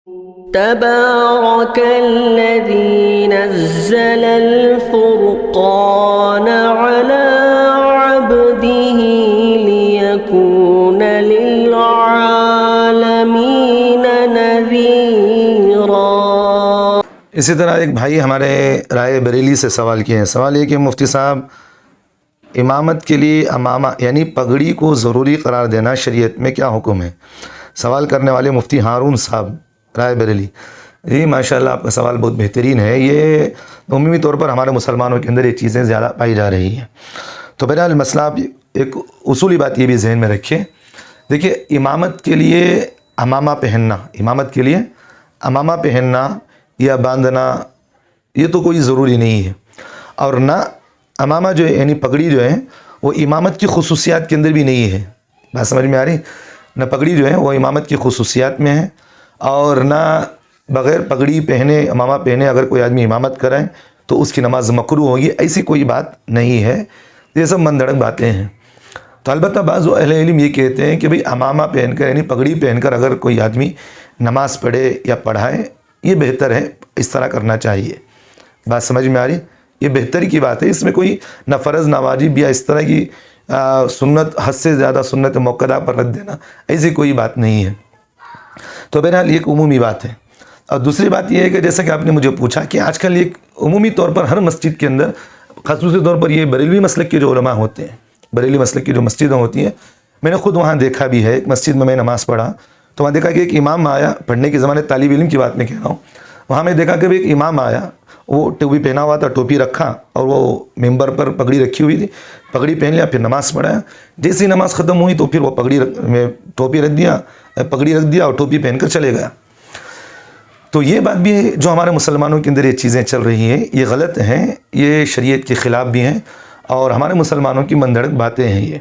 تبارك الذي نزل الفرقان على عبده ليكون للعالمين نذيرا۔ اسی طرح ایک بھائی ہمارے رائے بریلی سے سوال کیے ہیں۔ سوال یہ کہ مفتی صاحب، امامت کے لیے امامہ یعنی پگڑی کو ضروری قرار دینا شریعت میں کیا حکم ہے؟ سوال کرنے والے مفتی ہارون صاحب، رائے بریلی۔ جی ماشاءاللہ، آپ کا سوال بہت بہترین ہے۔ یہ عمومی طور پر ہمارے مسلمانوں کے اندر یہ چیزیں زیادہ پائی جا رہی ہیں۔ تو بہرحال مسئلہ، آپ ایک اصولی بات یہ بھی ذہن میں رکھیں۔ دیکھیے، امامت کے لیے امامہ پہننا یا باندھنا یہ تو کوئی ضروری نہیں ہے، اور نہ امامہ جو ہے یعنی پگڑی جو ہے وہ امامت کی خصوصیات کے اندر بھی نہیں ہے۔ بات سمجھ میں آ رہی؟ نہ پگڑی جو ہے وہ امامت کی خصوصیات میں ہے، اور نہ بغیر پگڑی پہنے امامہ پہنے اگر کوئی آدمی امامت کرائے تو اس کی نماز مکروہ ہوگی، ایسی کوئی بات نہیں ہے۔ یہ سب من گھڑت باتیں ہیں۔ تو البتہ بعض اہل علم یہ کہتے ہیں کہ بھئی امامہ پہن کر یعنی پگڑی پہن کر اگر کوئی آدمی نماز پڑھے یا پڑھائے، یہ بہتر ہے، اس طرح کرنا چاہیے۔ بات سمجھ میں آ رہی؟ یہ بہتر کی بات ہے، اس میں کوئی نہ فرض نہ واجب یا اس طرح کی سنت، حد سے زیادہ سنت موقدہ پر رد دینا، ایسی کوئی بات نہیں ہے۔ تو بہرحال یہ ایک عمومی بات ہے۔ اور دوسری بات یہ ہے کہ جیسا کہ آپ نے مجھے پوچھا کہ آج کل ایک عمومی طور پر ہر مسجد کے اندر، خصوصی طور پر یہ بریلوی مسلک کے جو علماء ہوتے ہیں، بریلوی مسلک کی جو مسجدیں ہوتی ہیں، میں نے خود وہاں دیکھا بھی ہے۔ ایک مسجد میں نماز پڑھا تو وہاں دیکھا کہ ایک امام آیا، پڑھنے کے زمانے طالب علم کی بات میں کہہ رہا ہوں، وہاں میں دیکھا کہ ایک امام آیا، وہ ٹوپی پہنا ہوا تھا، ٹوپی رکھا اور وہ ممبر پر پگڑی رکھی ہوئی تھی، پگڑی پہن لیا، پھر نماز پڑھایا۔ جیسی نماز ختم ہوئی تو پھر وہ ٹوپی رکھ دیا، پگڑی رکھ دیا اور ٹوپی پہن کر چلے گیا۔ تو یہ بات بھی ہے، جو ہمارے مسلمانوں کے اندر یہ چیزیں چل رہی ہیں، یہ غلط ہیں، یہ شریعت کے خلاف بھی ہیں، اور ہمارے مسلمانوں کی من گھڑت باتیں ہیں یہ۔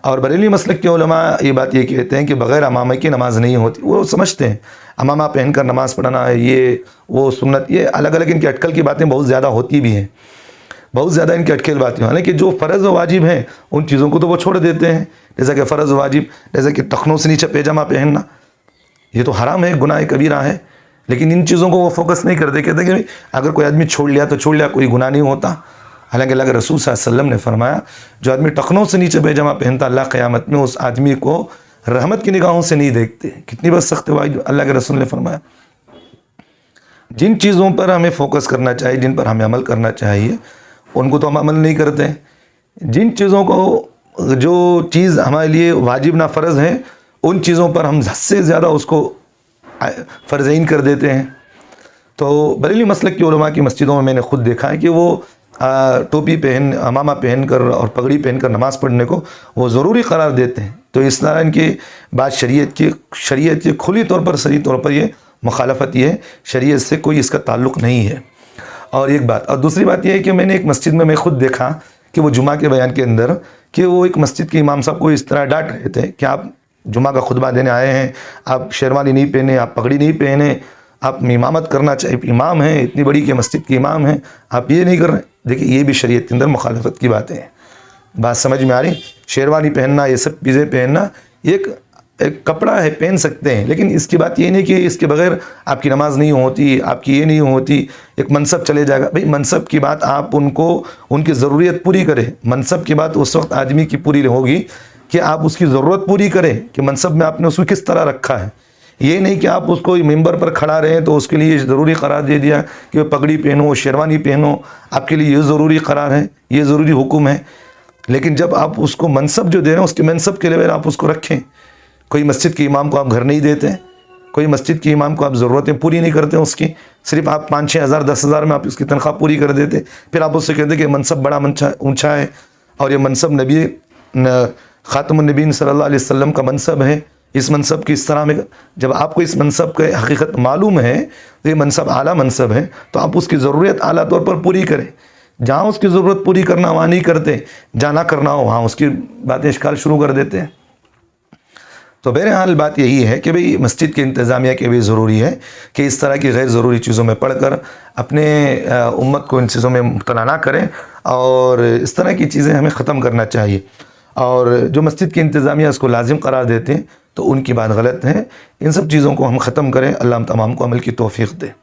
اور بریلوی مسلک کے علماء یہ بات یہ کہتے ہیں کہ بغیر امامہ کی نماز نہیں ہوتی۔ وہ سمجھتے ہیں امامہ پہن کر نماز پڑھنا ہے، یہ وہ سنت، یہ الگ الگ ان کی اٹکل کی باتیں بہت زیادہ ہوتی بھی ہیں، بہت زیادہ ان کی اٹکل باتیں ہیں۔ حالانکہ جو فرض و واجب ہیں ان چیزوں کو تو وہ چھوڑ دیتے ہیں، جیسا کہ فرض و واجب، جیسا کہ ٹخنوں سے نیچے پیجامہ پہننا، یہ تو حرام ہے، گناہ کبیرہ ہے، لیکن ان چیزوں کو وہ فوکس نہیں کرتے، کہتے کہ اگر کوئی آدمی چھوڑ لیا تو چھوڑ لیا، کوئی گناہ نہیں ہوتا۔ حالانکہ اللہ کے رسول صلی اللہ علیہ وسلم نے فرمایا، جو آدمی ٹخنوں سے نیچے پیجامہ پہنتا، اللہ قیامت میں اس آدمی کو رحمت کی نگاہوں سے نہیں دیکھتے۔ کتنی بس سخت بات اللہ کے رسول نے فرمایا۔ جن چیزوں پر ہمیں فوکس کرنا چاہیے، جن پر ہمیں عمل کرنا چاہیے، ان کو تو ہم عمل نہیں کرتے۔ جن چیزوں کو، جو چیز ہمارے لیے واجب نہ فرض ہے، ان چیزوں پر ہم حد سے زیادہ اس کو فرضین کر دیتے ہیں۔ تو بریلی مسلک کے علماء کی مسجدوں میں نے خود دیکھا ہے کہ وہ ٹوپی امامہ پہن کر اور پگڑی پہن کر نماز پڑھنے کو وہ ضروری قرار دیتے ہیں۔ تو اس طرح ان کی بات شریعت کی کھلی طور پر، صریح طور پر یہ مخالفت، یہ ہے شریعت سے کوئی اس کا تعلق نہیں ہے۔ اور ایک بات، اور دوسری بات یہ ہے کہ میں نے ایک مسجد میں خود دیکھا کہ وہ جمعہ کے بیان کے اندر کہ وہ ایک مسجد کے امام صاحب کو اس طرح ڈانٹ رہے تھے کہ آپ جمعہ کا خطبہ دینے آئے ہیں، آپ شیروانی نہیں پہنے، آپ پگڑی نہیں پہنے، آپ امامت کرنا چاہیے، امام ہیں اتنی بڑی کہ مسجد کے امام ہیں، آپ یہ نہیں کر رہے ہیں۔ دیکھیں، یہ بھی شریعت کے اندر مخالفت کی باتیں ہیں۔ بات سمجھ میں آ رہی؟ شیروانی پہننا، یہ سب چیزیں پہننا، یہ ایک کپڑا ہے، پہن سکتے ہیں، لیکن اس کی بات یہ نہیں کہ اس کے بغیر آپ کی نماز نہیں ہوتی، آپ کی یہ نہیں ہوتی، ایک منصب چلے جائے گا۔ بھئی منصب کی بات آپ ان کی ضروریت پوری کریں۔ منصب کی بات اس وقت آدمی کی پوری ہوگی کہ آپ اس کی ضرورت پوری کریں، کہ منصب میں آپ نے اس کو کس طرح رکھا ہے۔ یہ نہیں کہ آپ اس کو ممبر پر کھڑا رہیں تو اس کے لیے ضروری قرار دے دیا کہ پگڑی پہنو، شیروانی پہنو، آپ کے لیے یہ ضروری قرار ہے، یہ ضروری حکم ہے۔ لیکن جب آپ اس کو منصب جو دے رہے ہیں، اس کے منصب کے لیے آپ اس کو رکھیں۔ کوئی مسجد کے امام کو آپ گھر نہیں دیتے، کوئی مسجد کے امام کو آپ ضرورتیں پوری نہیں کرتے اس کی، صرف آپ 5-6 ہزار 10 ہزار میں آپ اس کی تنخواہ پوری کر دیتے، پھر آپ اس سے کہتے کہ منصب بڑا اونچا ہے، اور یہ منصب نبی خاتم النبیین صلی اللہ علیہ وسلم کا منصب ہے، اس منصب کی اس طرح میں، جب آپ کو اس منصب کا حقیقت معلوم ہے تو یہ منصب اعلیٰ منصب ہے، تو آپ اس کی ضرورت اعلیٰ طور پر پوری کریں۔ جہاں اس کی ضرورت پوری کرنا وہاں نہیں کرتے، جہاں نہ کرنا ہو وہاں اس کی باتیں اشکال شروع کر دیتے ہیں۔ تو بہرحال بات یہی ہے کہ بھئی مسجد کے انتظامیہ کے بھی ضروری ہے کہ اس طرح کی غیر ضروری چیزوں میں پڑھ کر اپنے امت کو ان چیزوں میں مبتلا نہ کریں، اور اس طرح کی چیزیں ہمیں ختم کرنا چاہیے۔ اور جو مسجد کی انتظامیہ اس کو لازم قرار دیتے ہیں تو ان کی بات غلط ہے. ان سب چیزوں کو ہم ختم کریں. اللہ ہم تمام کو عمل کی توفیق دے.